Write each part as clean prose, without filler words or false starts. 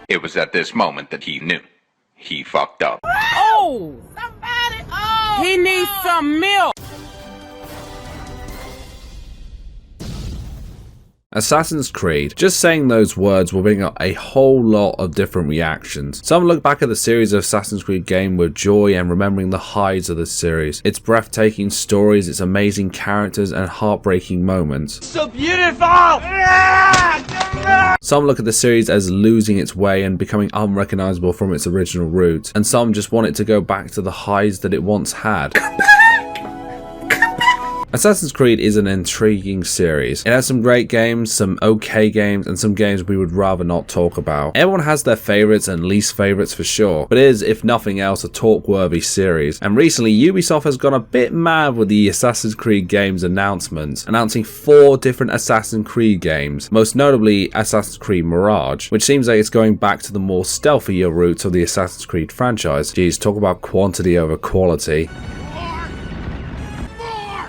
It was at this moment that he knew. He fucked up. Oh! Somebody! Oh! He needs some milk! Assassin's Creed. Just saying those words will bring up a whole lot of different reactions. Some look back at the series of Assassin's Creed game with joy and remembering the highs of the series, its breathtaking stories, its amazing characters and heartbreaking moments. So beautiful! Some look at the series as losing its way and becoming unrecognizable from its original roots, and some just want it to go back to the highs that it once had. Assassin's Creed is an intriguing series. It has some great games, some okay games, and some games we would rather not talk about. Everyone has their favourites and least favourites for sure, but it is, if nothing else, a talk-worthy series. And recently, Ubisoft has gone a bit mad with the Assassin's Creed games announcements, announcing 4 different Assassin's Creed games, most notably Assassin's Creed Mirage, which seems like it's going back to the more stealthier roots of the Assassin's Creed franchise. Geez, talk about quantity over quality.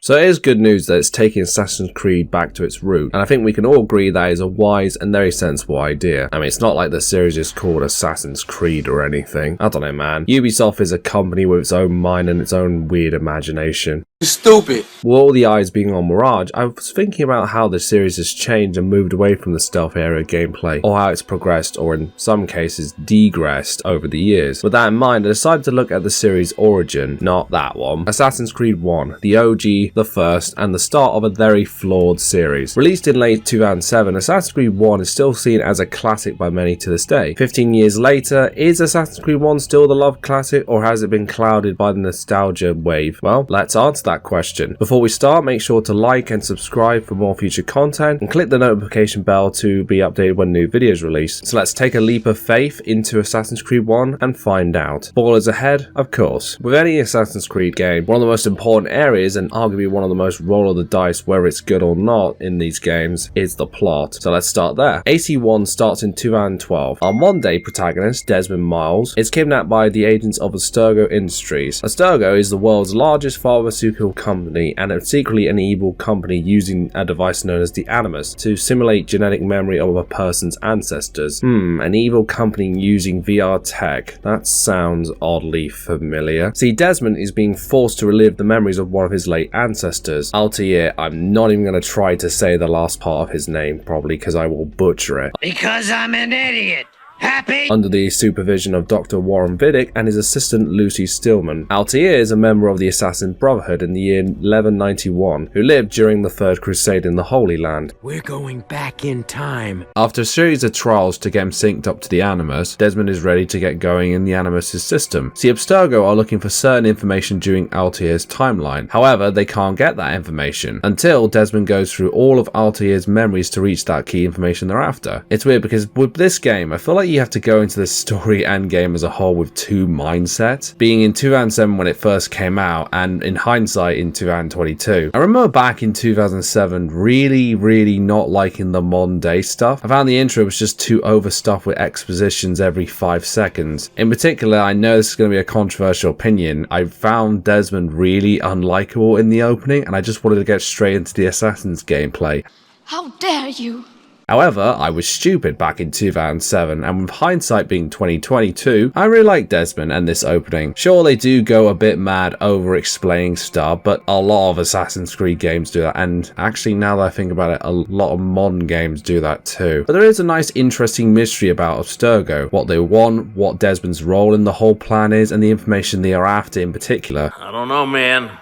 So it is good news that it's taking Assassin's Creed back to its root, and I think we can all agree that is a wise and very sensible idea. I mean, it's not like the series is called Assassin's Creed or anything. I don't know, man. Ubisoft is a company with its own mind and its own weird imagination. Stupid. With all the eyes being on Mirage, I was thinking about how the series has changed and moved away from the stealth area gameplay, or how it's progressed, or in some cases degressed over the years. With that in mind, I decided to look at the series' origin, not that one. Assassin's Creed 1, the OG, the first, and the start of a very flawed series. Released in late 2007, Assassin's Creed 1 is still seen as a classic by many to this day. 15 years later, is Assassin's Creed 1 still the loved classic, or has it been clouded by the nostalgia wave? Well, let's answer that question. Before we start, make sure to like and subscribe for more future content, and click the notification bell to be updated when new videos release. So let's take a leap of faith into Assassin's Creed 1 and find out. Spoilers ahead, of course. With any Assassin's Creed game, one of the most important areas, and arguably one of the most roll of the dice whether it's good or not in these games, is the plot. So let's start there. AC1 starts in 2012. Our modern-day protagonist, Desmond Miles, is kidnapped by the agents of Abstergo Industries. Abstergo is the world's largest pharmaceutical company and secretly an evil company using a device known as the Animus to simulate genetic memory of a person's ancestors. An evil company using VR tech. That sounds oddly familiar. See, Desmond is being forced to relive the memories of one of his late ancestors. Altair, I'm not even going to try to say the last part of his name, probably because I will butcher it. Because I'm an idiot. Happy? Under the supervision of Dr. Warren Vidic and his assistant Lucy Stillman. Altair is a member of the Assassin Brotherhood in the year 1191, who lived during the Third Crusade in the Holy Land. We're going back in time. After a series of trials to get him synced up to the Animus, Desmond is ready to get going in the Animus' system. See, Abstergo are looking for certain information during Altair's timeline. However, they can't get that information until Desmond goes through all of Altair's memories to reach that key information they're after. It's weird because with this game, I feel like you have to go into the story and game as a whole with 2 mindsets, being in 2007 when it first came out and in hindsight in 2022. I remember back in 2007 really not liking the modern day stuff. I found the intro was just too overstuffed with expositions every 5 seconds. In particular, I know this is going to be a controversial opinion, I found Desmond really unlikable in the opening and I just wanted to get straight into the Assassin's gameplay. How dare you! However, I was stupid back in 2007, and with hindsight being 2022, I really like Desmond and this opening. Sure, they do go a bit mad over explaining stuff, but a lot of Assassin's Creed games do that, and actually now that I think about it, a lot of modern games do that too. But there is a nice interesting mystery about Abstergo, what they want, what Desmond's role in the whole plan is, and the information they are after in particular. I don't know, man.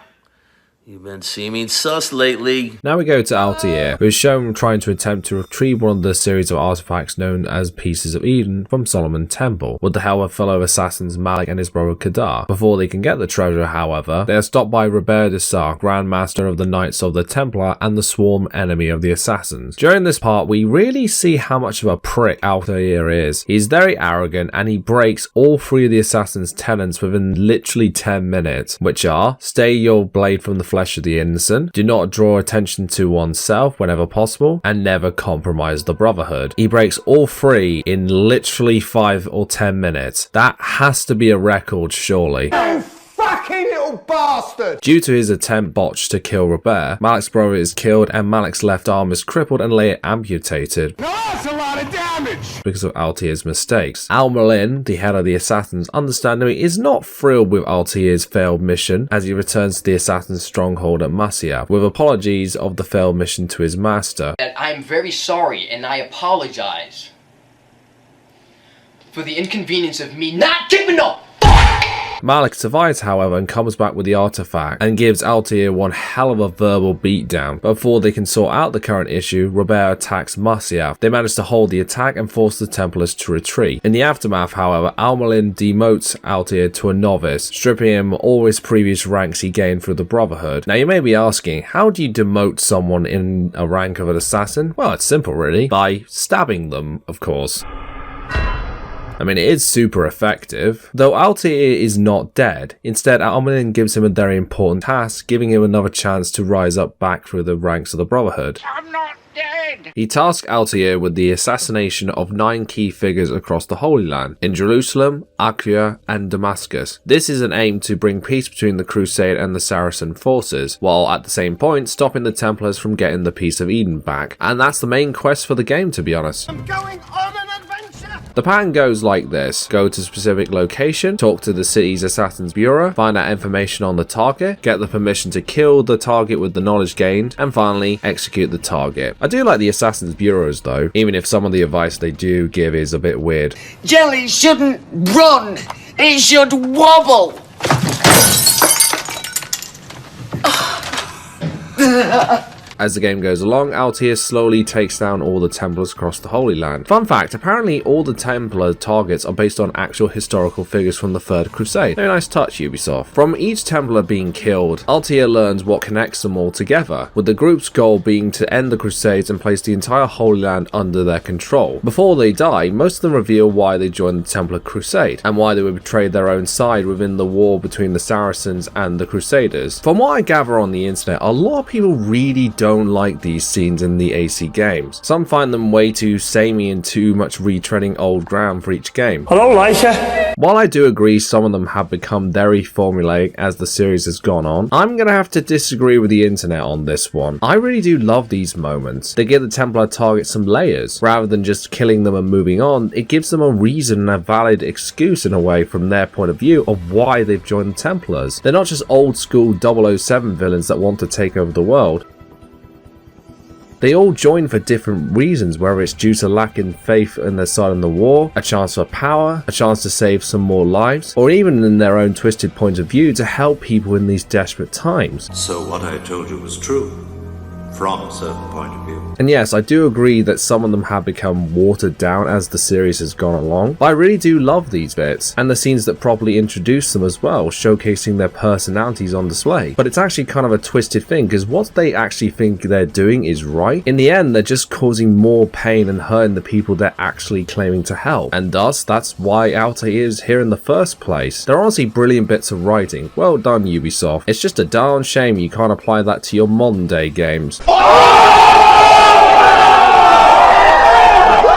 You've been seeming sus lately. Now we go to Altair, who is shown trying to attempt to retrieve one of the series of artifacts known as Pieces of Eden from Solomon Temple, with the help of fellow assassins Malik and his brother Kadar. Before they can get the treasure, however, they are stopped by Robert de Sar, Grand Master of the Knights of the Templar and the sworn enemy of the assassins. During this part, we really see how much of a prick Altair is. He is very arrogant and he breaks all 3 of the assassins' tenets within literally 10 minutes, which are, stay your blade from the flesh of the innocent, do not draw attention to oneself whenever possible, and never compromise the Brotherhood. He breaks all 3 in literally 5 or 10 minutes. That has to be a record, surely. You fucking You bastard! Due to his attempt botched to kill Robert, Malik's brother is killed and Malik's left arm is crippled and later amputated. Now that's a lot of damage! Because of Altair's mistakes. Al-Mulin, the head of the assassins, understandably is not thrilled with Altair's failed mission as he returns to the assassin's stronghold at Masyaf with apologies of the failed mission to his master. I am very sorry and I apologize for the inconvenience of me not keeping up. Malik survives, however, and comes back with the artifact and gives Altair one hell of a verbal beatdown. But before they can sort out the current issue, Robert attacks Masyaf. They manage to hold the attack and force the Templars to retreat. In the aftermath, however, Al-Mulin demotes Altair to a novice, stripping him all his previous ranks he gained through the Brotherhood. Now you may be asking, how do you demote someone in a rank of an assassin? Well, it's simple really, by stabbing them, of course. I mean, it is super effective, though Altair is not dead. Instead, Al-Mulin gives him a very important task, giving him another chance to rise up back through the ranks of the Brotherhood. I'm not dead. He tasked Altair with the assassination of 9 key figures across the Holy Land, in Jerusalem, Acre, and Damascus. This is an aim to bring peace between the Crusade and the Saracen forces, while at the same point stopping the Templars from getting the Peace of Eden back. And that's the main quest for the game, to be honest. I'm going on an adventure! The pattern goes like this: go to a specific location, talk to the city's Assassin's Bureau, find out information on the target, get the permission to kill the target with the knowledge gained, and finally execute the target. I do like the Assassin's Bureaus though, even if some of the advice they do give is a bit weird. Jelly shouldn't run. It should wobble. As the game goes along, Altair slowly takes down all the Templars across the Holy Land. Fun fact, apparently all the Templar targets are based on actual historical figures from the Third Crusade. Very nice touch, Ubisoft. From each Templar being killed, Altair learns what connects them all together, with the group's goal being to end the Crusades and place the entire Holy Land under their control. Before they die, most of them reveal why they joined the Templar Crusade, and why they would betray their own side within the war between the Saracens and the Crusaders. From what I gather on the internet, a lot of people really don't like these scenes in the AC games. Some find them way too samey and too much retreading old ground for each game. Hello, Lisa. While I do agree some of them have become very formulaic as the series has gone on, I'm gonna have to disagree with the internet on this one. I really do love these moments. They give the Templar target some layers. Rather than just killing them and moving on, it gives them a reason and a valid excuse in a way from their point of view of why they've joined the Templars. They're not just old school 007 villains that want to take over the world. They all join for different reasons, whether it's due to lacking faith in their side in the war, a chance for power, a chance to save some more lives, or even in their own twisted point of view to help people in these desperate times. So what I told you was true, from a certain point of view. And yes, I do agree that some of them have become watered down as the series has gone along, but I really do love these bits, and the scenes that properly introduce them as well, showcasing their personalities on display. But it's actually kind of a twisted thing, because what they actually think they're doing is right. In the end, they're just causing more pain and hurting the people they're actually claiming to help, and thus, that's why Altair is here in the first place. They're honestly brilliant bits of writing. Well done, Ubisoft. It's just a darn shame you can't apply that to your modern day games.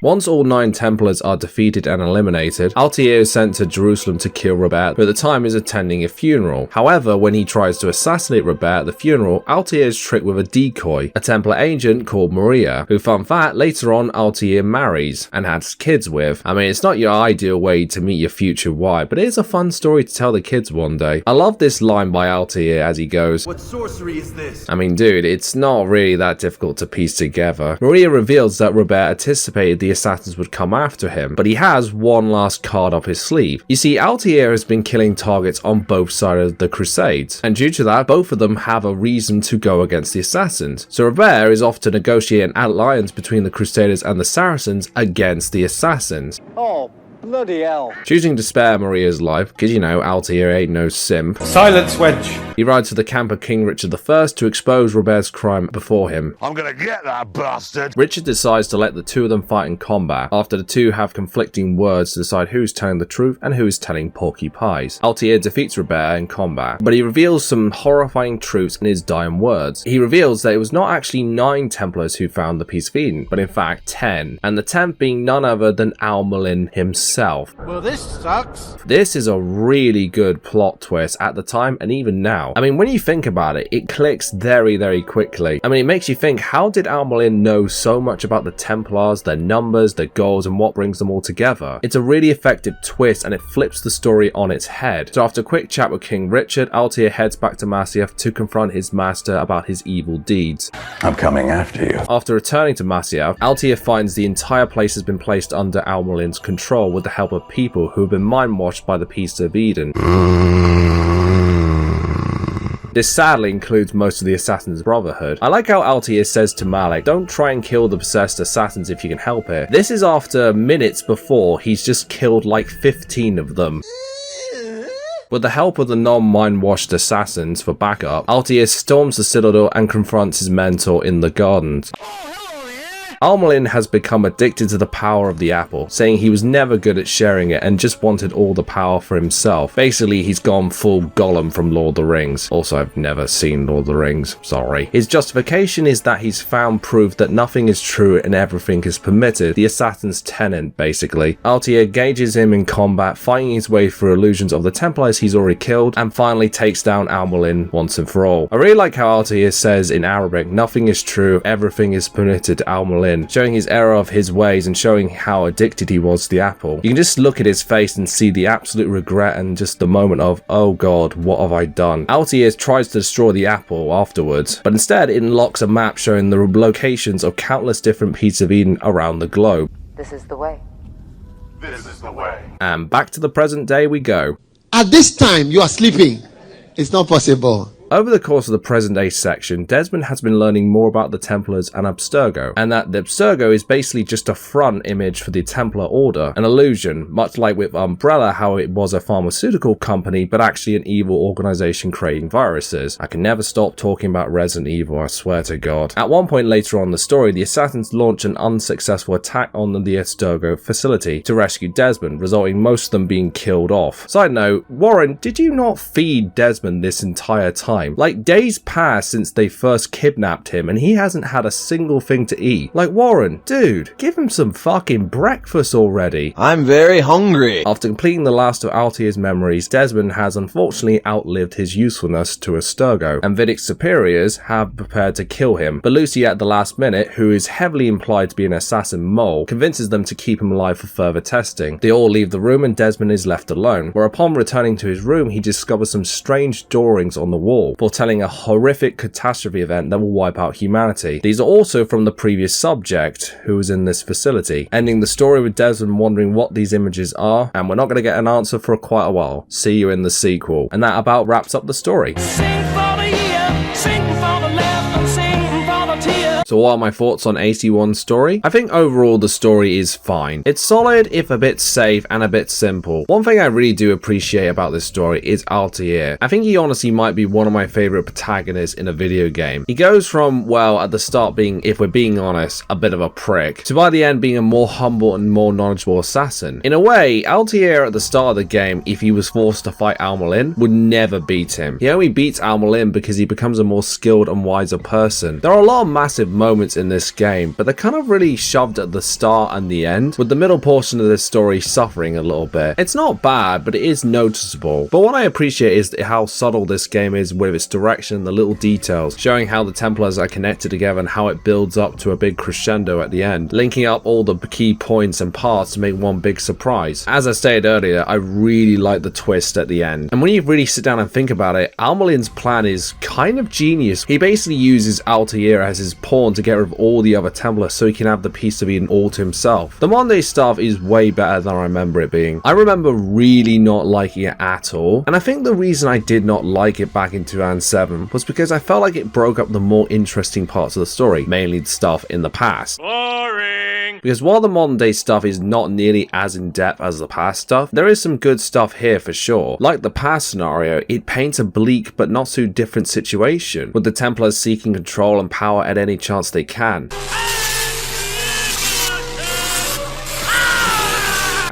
Once all 9 Templars are defeated and eliminated, Altair is sent to Jerusalem to kill Robert, who at the time is attending a funeral. However, when he tries to assassinate Robert at the funeral, Altair is tricked with a decoy, a Templar agent called Maria, who, fun fact, later on Altair marries and has kids with. I mean, it's not your ideal way to meet your future wife, but it is a fun story to tell the kids one day. I love this line by Altair as he goes, What sorcery is this? I mean, dude, it's not really that difficult to piece together. Maria reveals that Robert anticipated the assassins would come after him, but he has one last card up his sleeve. You see, Altair has been killing targets on both sides of the Crusades, and due to that, both of them have a reason to go against the assassins. So Robert is off to negotiate an alliance between the Crusaders and the Saracens against the assassins. Oh, bloody hell. Choosing to spare Maria's life, because you know, Altair ain't no simp. Silence, wench. He rides to the camp of King Richard I to expose Robert's crime before him. I'm gonna get that bastard! Richard decides to let the two of them fight in combat, after the two have conflicting words to decide who's telling the truth and who is telling porky pies. Altair defeats Robert in combat, but he reveals some horrifying truths in his dying words. He reveals that it was not actually 9 Templars who found the Peace of Eden, but in fact 10, and the 10th being none other than Al-Mulin himself. himself. Well, this sucks. This is a really good plot twist at the time and even now. I mean, when you think about it, it clicks very, very quickly. I mean, it makes you think, how did Al-Mulin know so much about the Templars, their numbers, their goals, and what brings them all together? It's a really effective twist, and it flips the story on its head. So after a quick chat with King Richard, Altair heads back to Masyaf to confront his master about his evil deeds. I'm coming after you. After returning to Masyaf, Altair finds the entire place has been placed under Al-Mulin's control with the help of people who have been mind-washed by the Piece of Eden. This sadly includes most of the Assassin's Brotherhood. I like how Altair says to Malik, don't try and kill the possessed assassins if you can help it. This is after minutes before he's just killed like 15 of them. With the help of the non-mind-washed assassins for backup, Altair storms the Citadel and confronts his mentor in the gardens. Al-Mulin has become addicted to the power of the apple, saying he was never good at sharing it and just wanted all the power for himself. Basically, he's gone full Gollum from Lord of the Rings. Also, I've never seen Lord of the Rings, sorry. His justification is that he's found proof that nothing is true and everything is permitted, the assassin's tenant, basically. Altair engages him in combat, fighting his way through illusions of the Templars he's already killed, and finally takes down Al-Mulin once and for all. I really like how Altair says in Arabic, nothing is true, everything is permitted to Al-Mulin, showing his error of his ways and showing how addicted he was to the apple. You can just look at his face and see the absolute regret and just the moment of, oh god, what have I done? Altair tries to destroy the apple afterwards, but instead it unlocks a map showing the locations of countless different pieces of Eden around the globe. This is the way. This is the way. And back to the present day we go. At this time, you are sleeping. It's not possible. Over the course of the present day section, Desmond has been learning more about the Templars and Abstergo, and that the Abstergo is basically just a front image for the Templar Order, an illusion, much like with Umbrella how it was a pharmaceutical company but actually an evil organization creating viruses. I can never stop talking about Resident Evil, I swear to god. At one point later on in the story, the assassins launch an unsuccessful attack on the Abstergo facility to rescue Desmond, resulting most of them being killed off. Side note, Warren, did you not feed Desmond this entire time? Like, days passed since they first kidnapped him and he hasn't had a single thing to eat. Like, Warren, dude, give him some fucking breakfast already. I'm very hungry. After completing the last of Altair's memories, Desmond has unfortunately outlived his usefulness to Abstergo, and Vidic's superiors have prepared to kill him. But Lucy at the last minute, who is heavily implied to be an assassin mole, convinces them to keep him alive for further testing. They all leave the room and Desmond is left alone, where upon returning to his room he discovers some strange drawings on the wall, foretelling a horrific catastrophe event that will wipe out humanity. These are also from the previous subject who was in this facility, ending the story with Desmond wondering what these images are, and we're not going to get an answer for quite a while. See you in the sequel. And that about wraps up the story. Sing for the year, sing for the left, and sing for the tear. So what are my thoughts on AC1's story? I think overall the story is fine. It's solid, if a bit safe and a bit simple. One thing I really do appreciate about this story is Altair. I think he honestly might be one of my favorite protagonists in a video game. He goes from, well, at the start being, if we're being honest, a bit of a prick, to by the end being a more humble and more knowledgeable assassin. In a way, Altair at the start of the game, if he was forced to fight Al-Mulin, would never beat him. He only beats Al-Mulin because he becomes a more skilled and wiser person. There are a lot of massive moments in this game, but they're kind of really shoved at the start and the end, with the middle portion of this story suffering a little bit. It's not bad, but it is noticeable. But what I appreciate is how subtle this game is with its direction and the little details, showing how the Templars are connected together and how it builds up to a big crescendo at the end, linking up all the key points and parts to make one big surprise. As I stated earlier, I really like the twist at the end. And when you really sit down and think about it, Al-Mulin's plan is kind of genius. He basically uses Altair as his pawn to get rid of all the other Templars so he can have the Piece of Eden all to himself. The Monday stuff is way better than I remember it being. I remember really not liking it at all, and I think the reason I did not like it back in 2007 was because I felt like it broke up the more interesting parts of the story, mainly the stuff in the past. Boring. Because while the modern day stuff is not nearly as in-depth as the past stuff, there is some good stuff here for sure. Like the past scenario, it paints a bleak but not so different situation, with the Templars seeking control and power at any chance they can.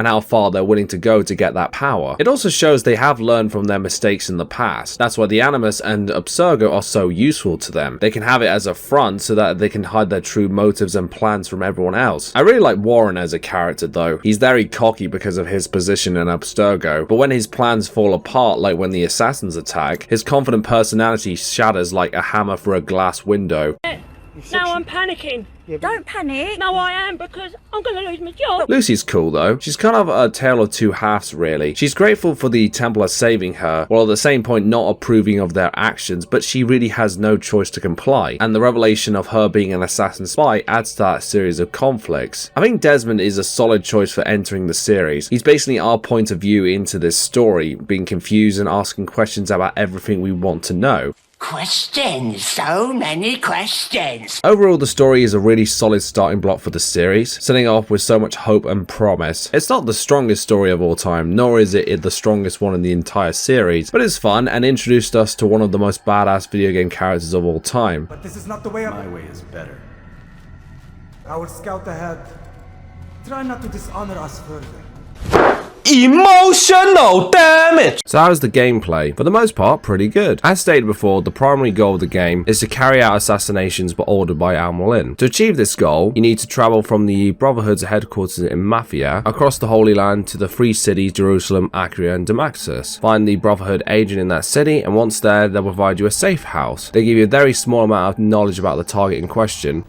and how far they're willing to go to get that power. It also shows they have learned from their mistakes in the past. That's why the Animus and Abstergo are so useful to them. They can have it as a front so that they can hide their true motives and plans from everyone else. I really like Warren as a character though. He's very cocky because of his position in Abstergo, but when his plans fall apart, like when the assassins attack, his confident personality shatters like a hammer through a glass window. Now I'm panicking. Don't panic. No, I am, because I'm going to lose my job. Lucy's cool though. She's kind of a tale of two halves really. She's grateful for the Templar saving her, while at the same point not approving of their actions, but she really has no choice to comply. And the revelation of her being an assassin spy adds to that series of conflicts. I think Desmond is a solid choice for entering the series. He's basically our point of view into this story, being confused and asking questions about everything we want to know. Questions, so many questions. Overall, the story is a really solid starting block for the series, setting off with so much hope and promise. It's not the strongest story of all time, nor is it the strongest one in the entire series, but it's fun and introduced us to one of the most badass video game characters of all time. But this is not the way. My way is better. I will scout ahead. Try not to dishonor us further. Emotional damage! So how's the gameplay? For the most part, pretty good. As stated before, the primary goal of the game is to carry out assassinations but ordered by Al-Mulin. To achieve this goal, you need to travel from the Brotherhood's headquarters in Mafia across the Holy Land to the three cities Jerusalem, Acre and Damascus. Find the Brotherhood agent in that city, and once there, they'll provide you a safe house. They give you a very small amount of knowledge about the target in question.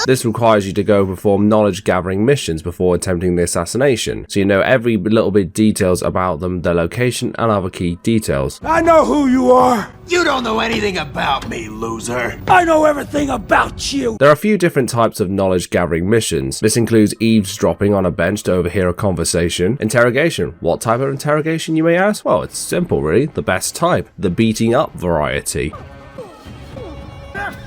This requires you to go perform knowledge gathering missions before attempting the assassination, so you know every little bit details about them, their location and other key details. I know who you are. You don't know anything about me, loser. I know everything about you. There are a few different types of knowledge gathering missions. This includes eavesdropping on a bench to overhear a conversation. Interrogation. What type of interrogation, you may ask? Well, it's simple really, the best type, the beating up variety.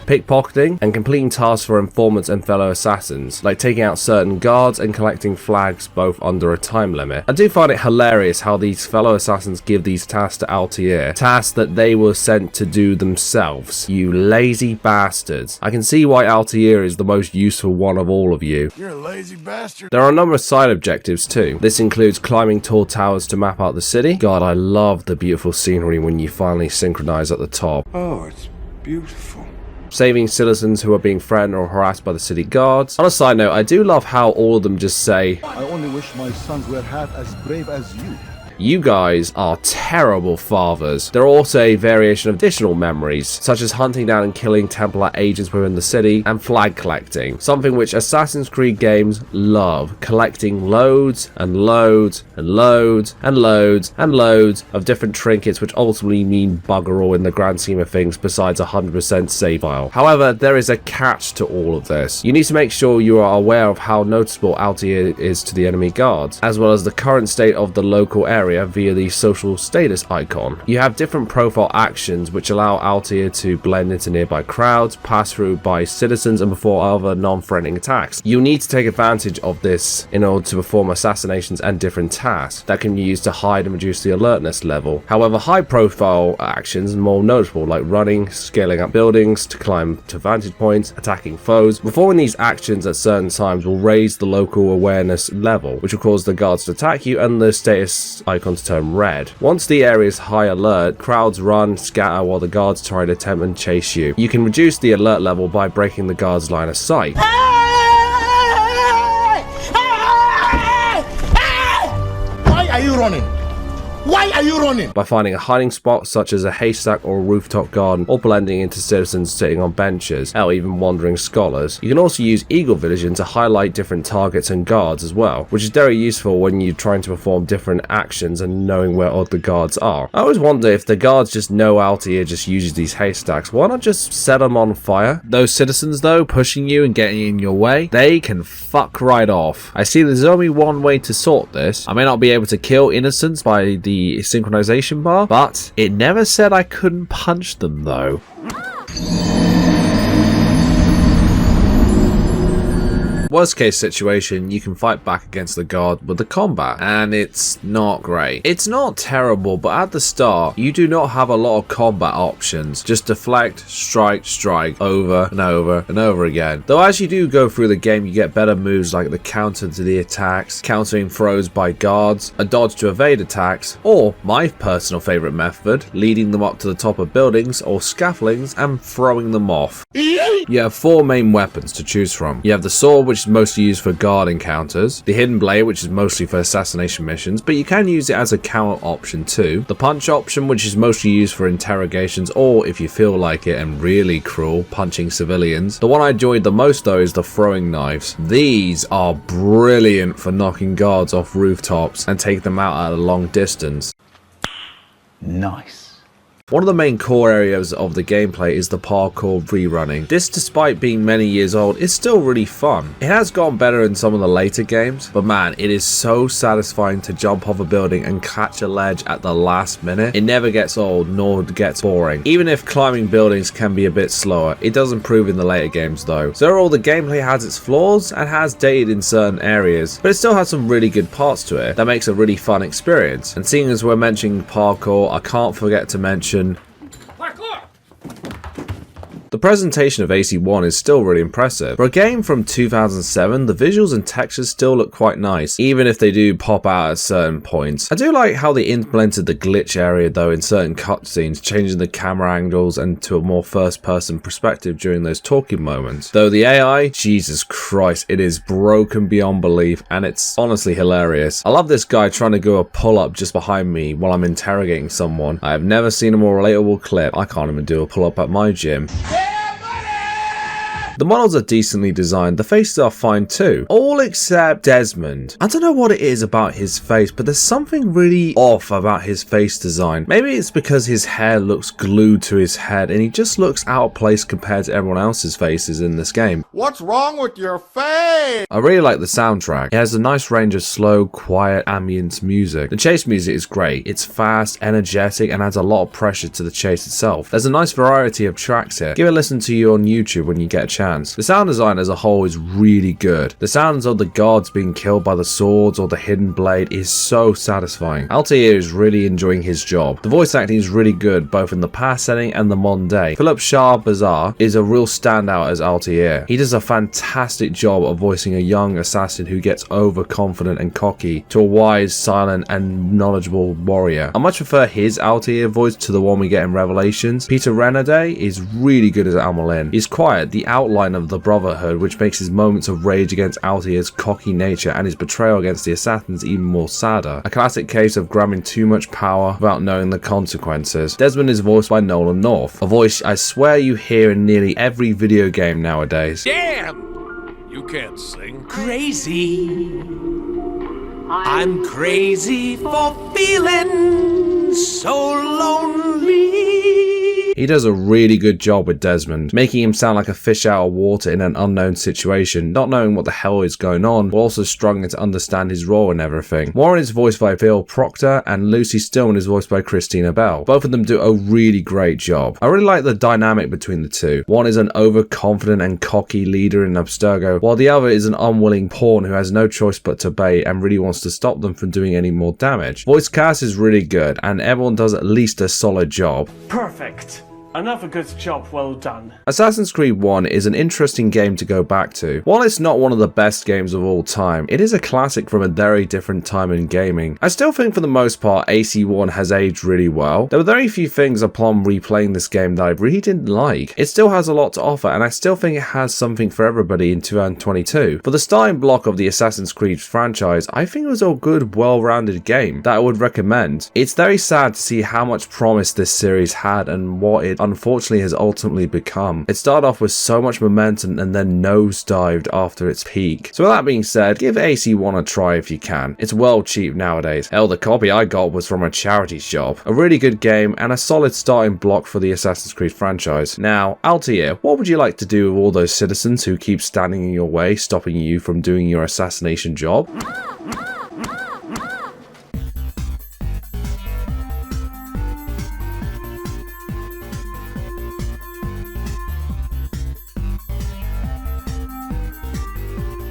Pickpocketing, and completing tasks for informants and fellow assassins, like taking out certain guards and collecting flags, both under a time limit. I do find it hilarious how these fellow assassins give these tasks to Altair, tasks that they were sent to do themselves. You lazy bastards. I can see why Altair is the most useful one of all of you. You're a lazy bastard. There are a number of side objectives too. This includes climbing tall towers to map out the city. God, I love the beautiful scenery when you finally synchronize at the top. Oh, it's beautiful. Saving citizens who are being threatened or harassed by the city guards. On a side note, I do love how all of them just say, I only wish my sons were half as brave as you. You guys are terrible fathers. There are also a variation of additional memories, such as hunting down and killing Templar agents within the city, and flag collecting, something which Assassin's Creed games love, collecting loads and loads and loads and loads and loads of different trinkets which ultimately mean bugger all in the grand scheme of things besides 100% save file. However, there is a catch to all of this. You need to make sure you are aware of how noticeable Altair is to the enemy guards, as well as the current state of the local area via the social status icon. You have different profile actions which allow Altair to blend into nearby crowds, pass through by citizens and perform other non-threatening attacks. You need to take advantage of this in order to perform assassinations and different tasks that can be used to hide and reduce the alertness level. However, high profile actions are more notable, like running, scaling up buildings to climb to vantage points, attacking foes. Performing these actions at certain times will raise the local awareness level, which will cause the guards to attack you and the status icon to turn red. Once the area is high alert, crowds run, scatter while the guards try to attempt and chase you. You can reduce the alert level by breaking the guards' line of sight. Why are you running? Why are you running? By finding a hiding spot such as a haystack or a rooftop garden, or blending into citizens sitting on benches, hell, even wandering scholars. You can also use eagle vision to highlight different targets and guards as well, which is very useful when you're trying to perform different actions and knowing where other guards are. I always wonder if the guards just know Altair just uses these haystacks, why not just set them on fire? Those citizens though, pushing you and getting in your way, they can fuck right off. I see there's only one way to sort this. I may not be able to kill innocents by the synchronization bar, but it never said I couldn't punch them though. Worst case situation, you can fight back against the guard with the combat, and it's not great. It's not terrible, but at the start, you do not have a lot of combat options. Just deflect, strike, strike, over and over and over again. Though as you do go through the game, you get better moves like the counter to the attacks, countering throws by guards, a dodge to evade attacks, or my personal favorite method, leading them up to the top of buildings or scaffoldings and throwing them off. You have 4 main weapons to choose from. You have the sword, which is mostly used for guard encounters, the hidden blade, which is mostly for assassination missions, but you can use it as a counter option too, the punch option, which is mostly used for interrogations, or if you feel like it and really cruel, punching civilians. The one I enjoyed the most though is the throwing knives. These are brilliant for knocking guards off rooftops and take them out at a long distance. Nice. One of the main core areas of the gameplay is the parkour rerunning. This, despite being many years old, is still really fun. It has gotten better in some of the later games, but man, it is so satisfying to jump off a building and catch a ledge at the last minute. It never gets old, nor gets boring. Even if climbing buildings can be a bit slower, it does improve in the later games though. So overall, the gameplay has its flaws and has dated in certain areas, but it still has some really good parts to it that makes a really fun experience. And seeing as we're mentioning parkour, I can't forget to mention the presentation of AC1 is still really impressive. For a game from 2007, the visuals and textures still look quite nice, even if they do pop out at certain points. I do like how they implemented the glitch area though in certain cutscenes, changing the camera angles and to a more first-person perspective during those talking moments. Though the AI, Jesus Christ, it is broken beyond belief, and it's honestly hilarious. I love this guy trying to do a pull-up just behind me while I'm interrogating someone. I have never seen a more relatable clip. I can't even do a pull-up at my gym. The models are decently designed, the faces are fine too, all except Desmond. I don't know what it is about his face, but there's something really off about his face design. Maybe it's because his hair looks glued to his head and he just looks out of place compared to everyone else's faces in this game. What's wrong with your face? I really like the soundtrack. It has a nice range of slow, quiet, ambience music. The chase music is great. It's fast, energetic, and adds a lot of pressure to the chase itself. There's a nice variety of tracks here. Give a listen to you on YouTube when you get a chance. The sound design as a whole is really good. The sounds of the guards being killed by the swords or the hidden blade is so satisfying. Altair is really enjoying his job. The voice acting is really good both in the past setting and the modern day. Philip Shah-Bazar is a real standout as Altair. He does a fantastic job of voicing a young assassin who gets overconfident and cocky to a wise, silent and knowledgeable warrior. I much prefer his Altair voice to the one we get in Revelations. Peter Renaday is really good as Almalin. He's quiet, the outline of the Brotherhood, which makes his moments of rage against Altair's cocky nature and his betrayal against the assassins even more sadder. A classic case of grabbing too much power without knowing the consequences. Desmond is voiced by Nolan North, a voice I swear you hear in nearly every video game nowadays. Damn! You can't sing. Crazy. I'm crazy for feeling so lonely. He does a really good job with Desmond, making him sound like a fish out of water in an unknown situation, not knowing what the hell is going on, but also struggling to understand his role and everything. Warren is voiced by Phil Proctor, and Lucy Stillman is voiced by Christina Bell. Both of them do a really great job. I really like the dynamic between the two. One is an overconfident and cocky leader in Abstergo, while the other is an unwilling pawn who has no choice but to obey and really wants to stop them from doing any more damage. Voice cast is really good, and everyone does at least a solid job. Perfect. Another good job well done. Assassin's Creed 1 is an interesting game to go back to. While it's not one of the best games of all time, it is a classic from a very different time in gaming. I still think for the most part AC1 has aged really well. There were very few things upon replaying this game that I really didn't like. It still has a lot to offer, and I still think it has something for everybody in 2022. For the starting block of the Assassin's Creed franchise, I think it was a good, well-rounded game that I would recommend. It's very sad to see how much promise this series had and what it unfortunately has ultimately become. It started off with so much momentum and then nosedived after its peak. So with that being said, give AC1 a try if you can. It's well cheap nowadays. Hell, the copy I got was from a charity shop. A really good game and a solid starting block for the Assassin's Creed franchise. Now, Altair, what would you like to do with all those citizens who keep standing in your way, stopping you from doing your assassination job?